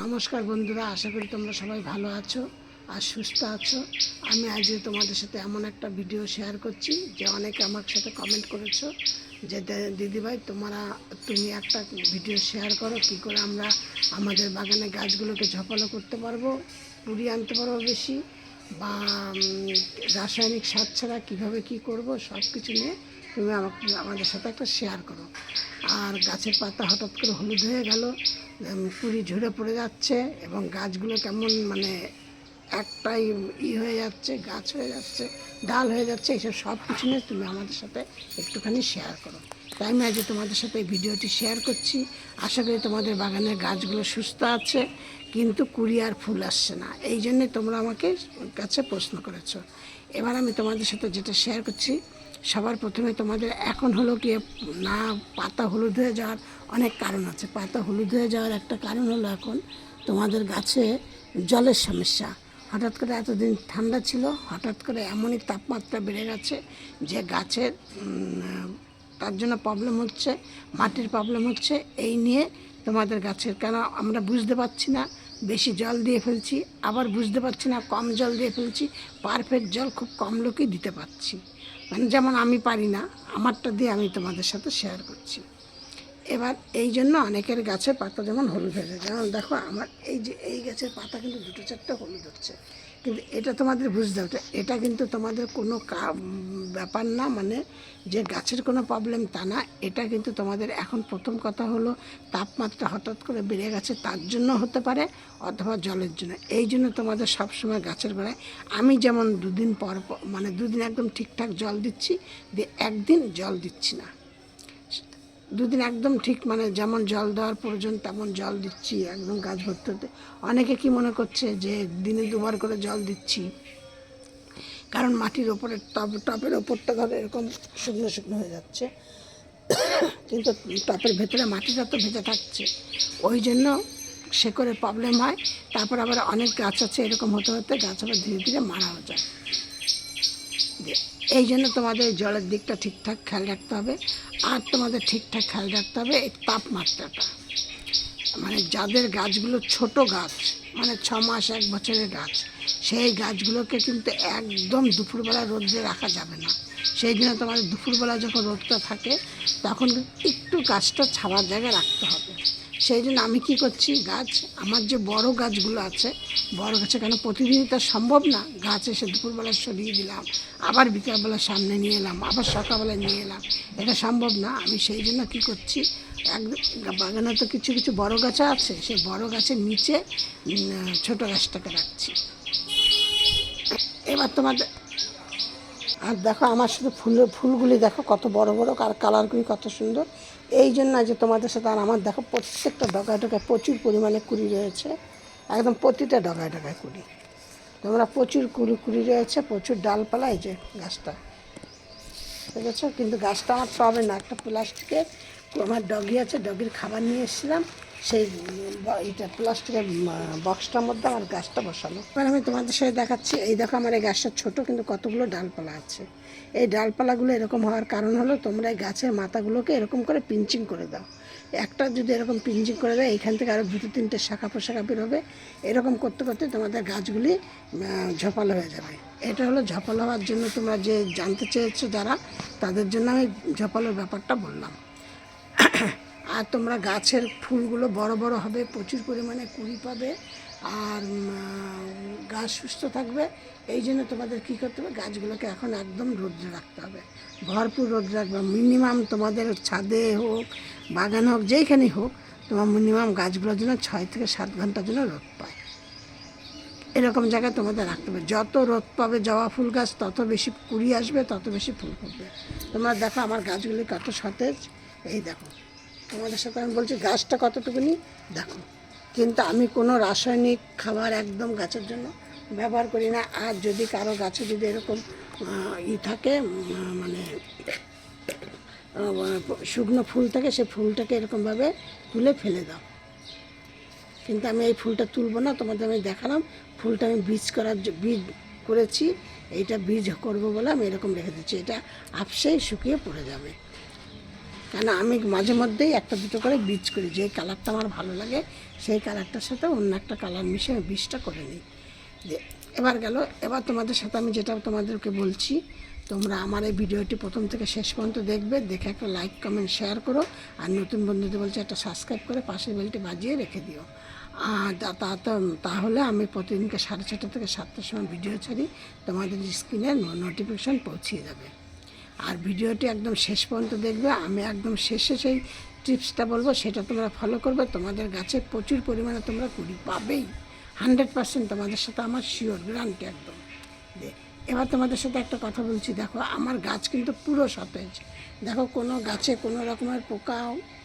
নমস্কার বন্ধুরা, আশা করি তোমরা সবাই ভালো আছো আর সুস্থ আছো। আমি আজ তোমাদের সাথে এমন একটা ভিডিও শেয়ার করছি যে অনেকে আমার সাথে কমেন্ট করেছো যে দিদিভাই তুমি একটা ভিডিও শেয়ার করো কী করে আমরা আমাদের বাগানে গাছগুলোকে ঝপালো করতে পারবো, কুড়িয়ে আনতে পারবো বেশি, বা রাসায়নিক সার ছাড়া কীভাবে কী করবো সব কিছু নিয়ে তুমি আমাদের সাথে একটা শেয়ার করো। আর গাছের পাতা হঠাৎ করে হলুদ হয়ে গেল, কুড়ি ঝরে পড়ে যাচ্ছে এবং গাছগুলো কেমন একটাই হয়ে যাচ্ছে, গাছ হয়ে যাচ্ছে, ডাল হয়ে যাচ্ছে, এইসব সব কিছু নিয়ে তুমি আমাদের সাথে একটুখানি শেয়ার করো। তাই আমি আজ তোমাদের সাথে এই ভিডিওটি শেয়ার করছি। আশা করি তোমাদের বাগানের গাছগুলো সুস্থ আছে, কিন্তু কুড়ি আর ফুল আসছে না, এই জন্যে তোমরা আমাকে কাছে প্রশ্ন করেছো। এবার আমি তোমাদের সাথে যেটা শেয়ার করছি, সবার প্রথমে তোমাদের এখন হলো কি না, পাতা হলুদ হয়ে যাওয়ার অনেক কারণ আছে। পাতা হলুদ হয়ে যাওয়ার একটা কারণ হলো এখন তোমাদের গাছে জলের সমস্যা। হঠাৎ করে এতদিন ঠান্ডা ছিল, হঠাৎ করে এমনই তাপমাত্রা বেড়ে গেছে যে গাছের তার জন্য প্রবলেম হচ্ছে, মাটির প্রবলেম হচ্ছে। এই নিয়ে তোমাদের গাছের কেন আমরা বুঝতে পারছি না, বেশি জল দিয়ে ফেলছি, আবার বুঝতে পারছি না কম জল দিয়ে ফেলছি। পারফেক্ট জল খুব কম লোকই দিতে পারছি, মানে যেমন আমি পারি না, আমারটা দিয়ে আমি তোমাদের সাথে শেয়ার করছি। এবার এই জন্য অনেকের গাছের পাতা যেমন হলুদ হয়ে যায়, যেমন দেখো আমার এই গাছের পাতা কিন্তু দুটো চারটে হলুদ হচ্ছে, কিন্তু এটা তোমাদের বুঝতে হবে, এটা কিন্তু তোমাদের কোনো ব্যাপার না, মানে যে গাছের কোনো প্রবলেম তা না। এটা কিন্তু তোমাদের এখন প্রথম কথা হলো তাপমাত্রা হঠাৎ করে বেড়ে গেছে, তার জন্য হতে পারে, অথবা জলের জন্য। এই জন্য তোমাদের সবসময় গাছের গোড়ায় আমি যেমন দুদিন পর মানে দুদিন একদম ঠিকঠাক জল দিচ্ছি, দিয়ে একদিন জল দিচ্ছি না, দুদিন একদম ঠিক মানে যেমন জল দেওয়ার প্রয়োজন তেমন জল দিচ্ছি একদম গাছ ভর্তি হতে। অনেকে কি মনে করছে যে দিনে দুবার করে জল দিচ্ছি, কারণ মাটির ওপরে টপের ওপরটা ধরো এরকম শুকনো শুকনো হয়ে যাচ্ছে, কিন্তু টপের ভেতরে মাটিটা তো ভেজে থাকছে, ওই জন্য শেকড়ের প্রবলেম হয়। তারপর আবার অনেক গাছ আছে এরকম হতে হতে গাছ আবার ধীরে ধীরে মারাও যায়। এই জন্য তোমাদের জলের দিকটা ঠিকঠাক খেয়াল রাখতে হবে। আর তোমাদের ঠিকঠাক খেয়াল রাখতে হবে এই তাপমাত্রাটা, মানে যাদের গাছগুলো ছোট গাছ, মানে 6 মাস 1 বছরের গাছ, সেই গাছগুলোকে কিন্তু একদম দুপুরবেলা রোদে রাখা যাবে না। সেই জন্য তোমাদের দুপুরবেলা যখন রোদটা থাকে তখন একটু গাছটা ছাওয়ার জায়গায় রাখতে হবে। সেই জন্য আমি কী করছি, গাছ আমার যে বড় গাছগুলো আছে, বড় গাছে কেন প্রতিদিনই তো সম্ভব না, গাছ এসে দুপুরবেলা সরিয়ে দিলাম, আবার বিকালবেলা সামনে নিয়ে এলাম, আবার সকালবেলা নিয়ে এলাম, এটা সম্ভব না। আমি সেই জন্য কী করছি, বাগানে তো কিছু কিছু বড় গাছ আছে, সেই বড় গাছের নিচে ছোট গাছটাকে রাখছি। এবার তোমাদের আর দেখো আমার শুধু ফুলগুলি দেখো কত বড় বড়, আর কালারগুলি কত সুন্দর। এই জন্য যে তোমাদের সাথে আর আমার দেখো প্রত্যেকটা ডগায় ডগায় প্রচুর পরিমাণে কুড়ি রয়েছে, একদম প্রতিটা ডগায় ডগায় কুড়ি, তোমরা প্রচুর কুড়ি রয়েছে, প্রচুর ডালপালা। এই যে গাছটা দেখেছো, কিন্তু গাছটা আমার টবে না, একটা প্লাস্টিকের, আমার ডগি আছে, ডগির খাবার নিয়ে এসেছিলাম, সেই এইটা প্লাস্টিকের বক্সটার মধ্যে আমার গাছটা বসানো। এবার আমি তোমাদের সাথে দেখাচ্ছি, এই দেখো আমার এই গাছটা ছোটো কিন্তু কতগুলো ডালপালা আছে। এই ডালপালাগুলো এরকম হওয়ার কারণ হলো তোমরা এই গাছের মাথাগুলোকে এরকম করে পিঞ্চিং করে দাও। একটা যদি এরকম পিঞ্চিং করে দেয়, এইখান থেকে আরও 2-3টে শাখা পোশাখা বেরোবে। এরকম করতে করতে তোমাদের গাছগুলি ঝপালো হয়ে যাবে। এটা হলো ঝপালো হওয়ার জন্য তোমরা যে জানতে চেয়েছো যারা, তাদের জন্য আমি ঝপালোর ব্যাপারটা বললাম। আর তোমরা গাছের ফুলগুলো বড় বড় হবে, প্রচুর পরিমাণে কুড়ি পাবে, আর গাছ সুস্থ থাকবে। এই জন্য তোমাদের কী করতে হবে, গাছগুলোকে এখন একদম রোদ্রে রাখতে হবে, ভরপুর রোদ্রে রাখবে। মিনিমাম তোমাদের ছাদে হোক, বাগান হোক, যেইখানেই হোক, তোমার মিনিমাম গাছগুলোর জন্য 6 থেকে 7 ঘন্টার জন্য রোদ পায়, এরকম জায়গায় তোমাদের রাখতে হবে। যত রোদ পাবে জবা ফুল গাছ তত বেশি কুড়ি আসবে, তত বেশি ফুল ফুটবে। তোমরা দেখো আমার গাছগুলি কত সতেজ, এই দেখো তোমাদের সাথে আমি বলছি গাছটা কতটুকুনি দেখো, কিন্তু আমি কোনো রাসায়নিক খাবার একদম গাছের জন্য ব্যবহার করি না। আর যদি কারো গাছে যদি এরকম থাকে, মানে শুকনো ফুল থাকে, সে ফুলটাকে এরকমভাবে তুলে ফেলে দাও, কিন্তু আমি এই ফুলটা তুলব না, তোমাদের আমি দেখালাম। ফুলটা আমি বীজ করেছি, এইটা বীজ করব বলে আমি এরকম রেখে দিচ্ছি, এটা আপসেই শুকিয়ে পড়ে যাবে। কেন আমি মাঝে মধ্যেই একটা দুটো করে বীজ করি, যে কালারটা আমার ভালো লাগে সেই কালারটার সাথে অন্য একটা কালার মিশিয়ে আমি বীজটা করে নিই। এবার গেল, এবার তোমাদের সাথে আমি যেটা তোমাদেরকে বলছি, তোমরা আমার এই ভিডিওটি প্রথম থেকে শেষ পর্যন্ত দেখবে, দেখে একটা লাইক কমেন্ট শেয়ার করো, আর নতুন বন্ধুদের বলছি একটা সাবস্ক্রাইব করে পাশের বেলটি বাজিয়ে রেখে দিও। আর তাহলে আমি প্রতিদিনকে 6:30 থেকে 7টার সময় ভিডিও ছাড়ি, তোমাদের স্ক্রিনে নোটিফিকেশান পৌঁছিয়ে যাবে। আর ভিডিওটি একদম শেষ পর্যন্ত দেখবে, আমি একদম শেষে সেই টিপসটা বলবো, সেটা তোমরা ফলো করবে, তোমাদের গাছে প্রচুর পরিমাণে তোমরা কুড়ি পাবেই। 100% তোমাদের সাথে আমার শিওর গ্যারান্টি একদম। এবার তোমাদের সাথে একটা কথা বলছি, দেখো আমার গাছ কিন্তু পুরো সতেজ, দেখো কোনো গাছে কোনো রকমের পোকা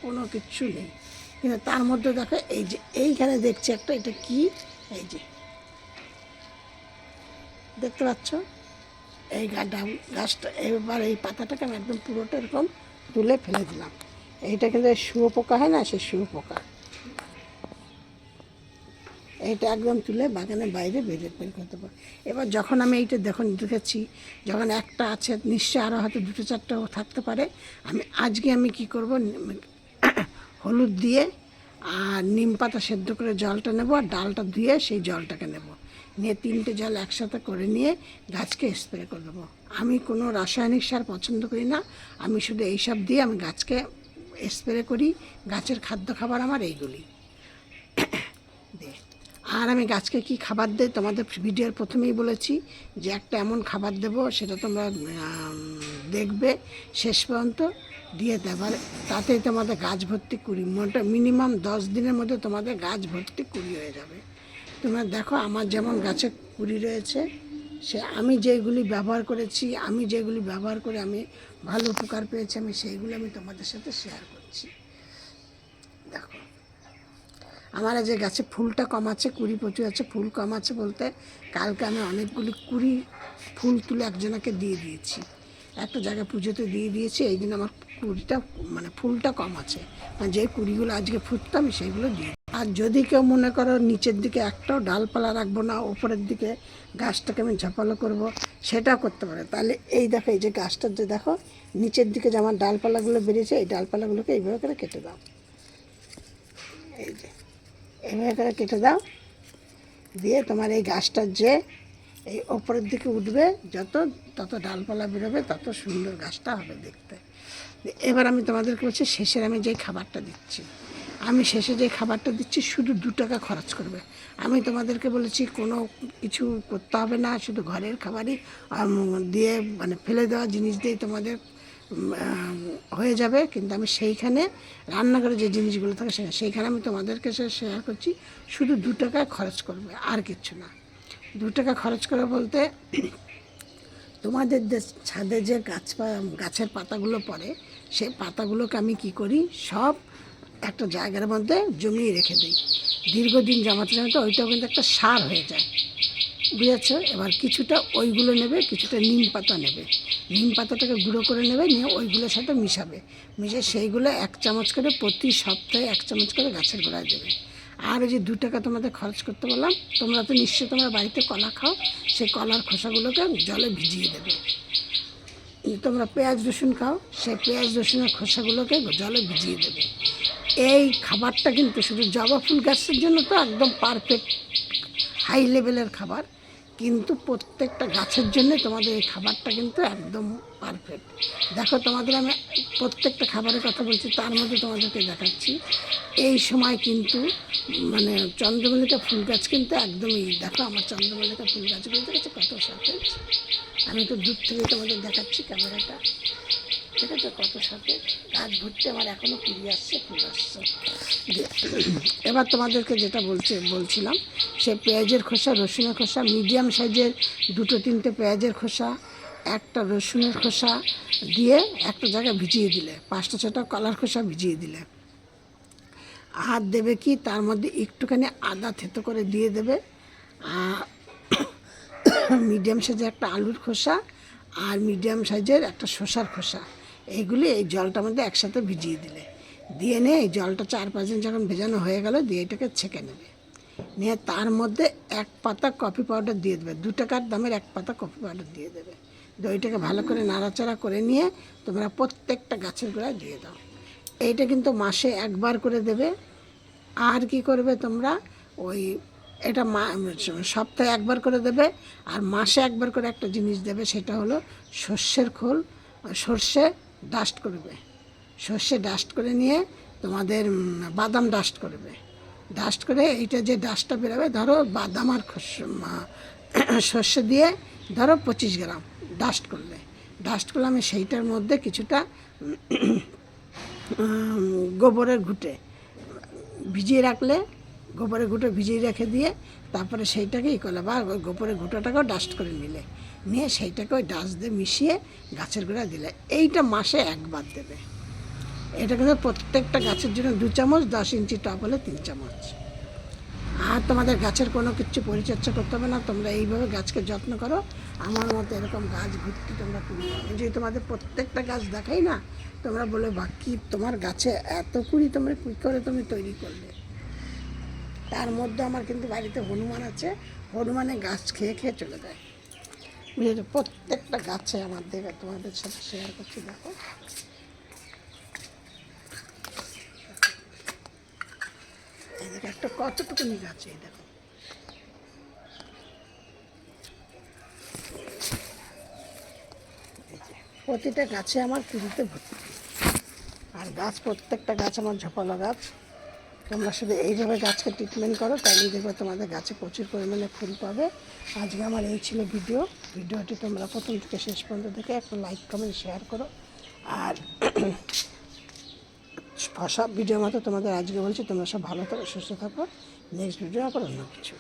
কোনো কিচ্ছু নেই, কিন্তু তার মধ্যে দেখো এই যে এইখানে দেখছি একটা, এটা কি, এই যে দেখতে পাচ্ছ এই গাছটা, এবার এই পাতাটাকে আমি একদম পুরোটা এরকম তুলে ফেলে দিলাম। এইটা কিন্তু শুয়োপোকা হয় না, সেই শুয়োপোকা, এইটা একদম তুলে বাগানের বাইরে বের করতে পারো। এবার যখন আমি এইটা দেখেছি, যখন একটা আছে, নিশ্চয়ই আরও হয়তো 2-4টাও থাকতে পারে, আমি কি করব, হলুদ দিয়ে আর নিম পাতা সেদ্ধ করে জলটা নেব, আর ডালটা ধুয়ে সেই জলটাকে নেব, নিয়ে 3টে জল একসাথে করে নিয়ে গাছকে স্প্রে করে দেবো। আমি কোনো রাসায়নিক সার পছন্দ করি না, আমি শুধু এইসব দিয়ে আমি গাছকে স্প্রে করি, গাছের খাদ্য খাবার আমার এইগুলি। আর আমি গাছকে কি খাবার দেই তোমাদের ভিডিওর প্রথমেই বলেছি, যে একটা এমন খাবার দেবো, সেটা তোমরা দেখবে শেষ পর্যন্ত দিয়ে দেবার, তাতেই তোমাদের গাছ ভর্তি কুড়ি, মিনিমাম 10 দিনের মধ্যে তোমাদের গাছ ভর্তি কুড়ি হয়ে যাবে। তোমরা দেখো আমার যেমন গাছে কুড়ি রয়েছে, আমি যেগুলি ব্যবহার করেছি, আমি যেগুলি ব্যবহার করে আমি ভালো উপকার পেয়েছি, আমি সেইগুলো আমি তোমাদের সাথে শেয়ার করছি। দেখো আমার যে গাছে ফুলটা কম আছে, কুড়ি প্রচুর আছে, ফুল কম আছে বলতে কালকে আমি অনেকগুলি কুড়ি ফুল তুলে একজনকে দিয়ে দিয়েছি, একটা জায়গায় পুজোতে দিয়ে দিয়েছি, এই দিন আমার কুড়িটা মানে ফুলটা কম আছে, মানে যে কুড়িগুলো আজকে ফুটতো আমি সেইগুলো দিয়ে। আর যদি কেউ মনে করো নিচের দিকে একটাও ডালপালা রাখবো না, ওপরের দিকে গাছটাকে আমি ঝাপালো করব, সেটাও করতে পারে। তাহলে এই দেখো, এই যে গাছটার যে দেখো নিচের দিকে যে আমার ডালপালাগুলো বেরিয়েছে, এই ডালপালাগুলোকে এইভাবে করে কেটে দাও, এই যে এইভাবে করে কেটে দাও, দিয়ে তোমার এই গাছটার যে এই ওপরের দিকে উঠবে, তত ডালপালা বেরোবে, তত সুন্দর গাছটা হবে দেখতে। এবার আমি তোমাদেরকে বলছি, শেষের আমি যেই খাবারটা দিচ্ছি, শুধু 2 টাকা খরচ করবে। আমি তোমাদেরকে বলেছি কোনো কিছু করতে হবে না, শুধু ঘরের খাবারই দিয়ে, মানে ফেলে দেওয়া জিনিস দিয়েই তোমাদের হয়ে যাবে। কিন্তু আমি সেইখানে রান্নাঘরে যে জিনিসগুলো থাকে সেইখানে আমি তোমাদেরকে শেয়ার করছি, শুধু 2 টাকায় খরচ করবে, আর কিচ্ছু না। 2 টাকা খরচ করে বলতে, তোমাদের ছাদে যে গাছের পাতাগুলো পড়ে, সেই পাতাগুলোকে আমি কি করি, সব একটা জায়গার মধ্যে জমিয়ে রেখে দিই, দীর্ঘদিন জমাতে জমাতে ওইটাও কিন্তু একটা সার হয়ে যায়, বুঝেছ? এবার কিছুটা ওইগুলো নেবে, কিছুটা নিম পাতা নেবে, নিম পাতাটাকে গুঁড়ো করে নেবে, নিয়ে ওইগুলোর সাথে মিশাবে, মিশিয়ে সেইগুলো 1 চামচ করে প্রতি সপ্তাহে 1 চামচ করে গাছের গোড়ায় দেবে। আর ওই যে 2 টাকা তোমাদের খরচ করতে বললাম, তোমরা তো নিশ্চয়ই তোমরা বাড়িতে কলা খাও, সেই কলার খোসাগুলোকে জলে ভিজিয়ে দেবে। তোমরা পেঁয়াজ রসুন খাও, সেই পেঁয়াজ রসুনের খোসাগুলোকে জলে ভিজিয়ে দেবে। এই খাবারটা কিন্তু শুধু জবা ফুল গাছের জন্য তো একদম পারফেক্ট হাই লেভেলের খাবার, কিন্তু প্রত্যেকটা গাছের জন্য তোমাদের এই খাবারটা কিন্তু একদম পারফেক্ট। দেখো তোমাদের আমি প্রত্যেকটা খাবারের কথা বলছি, তার মধ্যে তোমাদেরকে দেখাচ্ছি এই সময় কিন্তু মানে চন্দ্রমল্লিকা ফুল গাছ কিন্তু একদমই, দেখো আমার চন্দ্রমল্লিকা ফুল গাছগুলো দেখেছো কত সতেজ, আমি তো দূর থেকে তোমাদের দেখাচ্ছি ক্যামেরাটা, ঠিক আছে, কত সতেজ গাছ ভর্তি, আমার এখনও ফুল আসছে। এবার তোমাদেরকে যেটা বলছিলাম, সে পেঁয়াজের খোসা, রসুনের খোসা, মিডিয়াম সাইজের 2-3টে পেঁয়াজের খোসা, একটা রসুনের খোসা দিয়ে একটা জায়গায় ভিজিয়ে দিলে, 5টা-6টা কলার খোসা ভিজিয়ে দিলে, আর দেবে কি তার মধ্যে একটুখানি আদা থেতো করে দিয়ে দেবে, মিডিয়াম সাইজের একটা আলুর খোসা, আর মিডিয়াম সাইজের একটা শসার খোসা, এইগুলি এই জলটার মধ্যে একসাথে ভিজিয়ে দিলে, দিয়ে নিয়ে এই জলটা 4-5 দিন যখন ভেজানো হয়ে গেল, দিয়ে এটাকে ছেঁকে নেবে, নিয়ে তার মধ্যে 1 পাতা কফি পাউডার দিয়ে দেবে, 2 টাকার দামের 1 পাতা কফি পাউডার দিয়ে দেবে, ওইটাকে ভালো করে নাড়াচাড়া করে নিয়ে তোমরা প্রত্যেকটা গাছের গোড়ায় দিয়ে দাও। এইটা কিন্তু মাসে একবার করে দেবে। আর কি করবে তোমরা, ওই এটা সপ্তাহে একবার করে দেবে, আর মাসে একবার করে একটা জিনিস দেবে, সেটা হলো সর্ষের খোল, সর্ষে ডাস্ট করবে। সর্ষে ডাস্ট করে নিয়ে তোমাদের বাদাম ডাস্ট করবে। ডাস্ট করে এইটা যে ডাস্টটা বেরোবে, ধরো বাদাম আর সর্ষে দিয়ে ধরো 25 গ্রাম ডাস্ট করলে, ডাস্ট করলে আমি সেইটার মধ্যে কিছুটা গোবরের ঘুঁটে ভিজিয়ে রাখলে, গোবরের ঘুঁটে ভিজিয়ে রেখে দিয়ে তারপরে সেইটাকে করলে, বা ওই গোবরের ঘুঁটোটাকেও ডাস্ট করে নিয়ে সেইটাকে ওই ডাস্ট দিয়ে মিশিয়ে গাছের গোড়ায় দিলে, এইটা মাসে একবার দেবে। এটা কিন্তু প্রত্যেকটা গাছের জন্য 2 চামচ, 10 ইঞ্চি টব হলে 3 চামচ। আর তোমাদের গাছের কোনো কিছু পরিচর্যা করতে হবে না, তোমরা এইভাবে গাছকে যত্ন করো। আমার মতো এরকম গাছ ভর্তি তোমরা কুড়ি পাবে। যদি তোমাদের প্রত্যেকটা গাছ দেখাই না, তোমরা বলে বাকি তোমার গাছে এত কুড়ি তোমরা কী করে তুমি তৈরি করলে। তার মধ্যে আমার কিন্তু বাড়িতে হনুমান আছে, হনুমানে গাছ খেয়ে খেয়ে চলে যায়, বুঝেছো। প্রত্যেকটা গাছে আমার দেখে তোমাদের সাথে শেয়ার করছি, দেখো এই দেখো একটা কতটুকুনি গাছে, এই দেখো প্রতিটা গাছে আমার কুড়িতে ভর্তি। আর গাছ প্রত্যেকটা গাছ আমার ঝোপালো গাছ। তোমরা শুধু এইভাবে গাছকে ট্রিটমেন্ট করো, তাহলেই দেখবে তোমাদের গাছে প্রচুর পরিমাণে ফুল পাবে। আজকে আমার এই ছিল ভিডিওটি তোমরা প্রথম থেকে শেষ পর্যন্ত দেখে একটা লাইক কমেন্ট শেয়ার করো। আর সব ভিডিওর মতো তোমাদের আজকে বলছি, তোমরা সব ভালো থাকো, সুস্থ থাকো। নেক্সট ভিডিও আবার অন্য কিছু।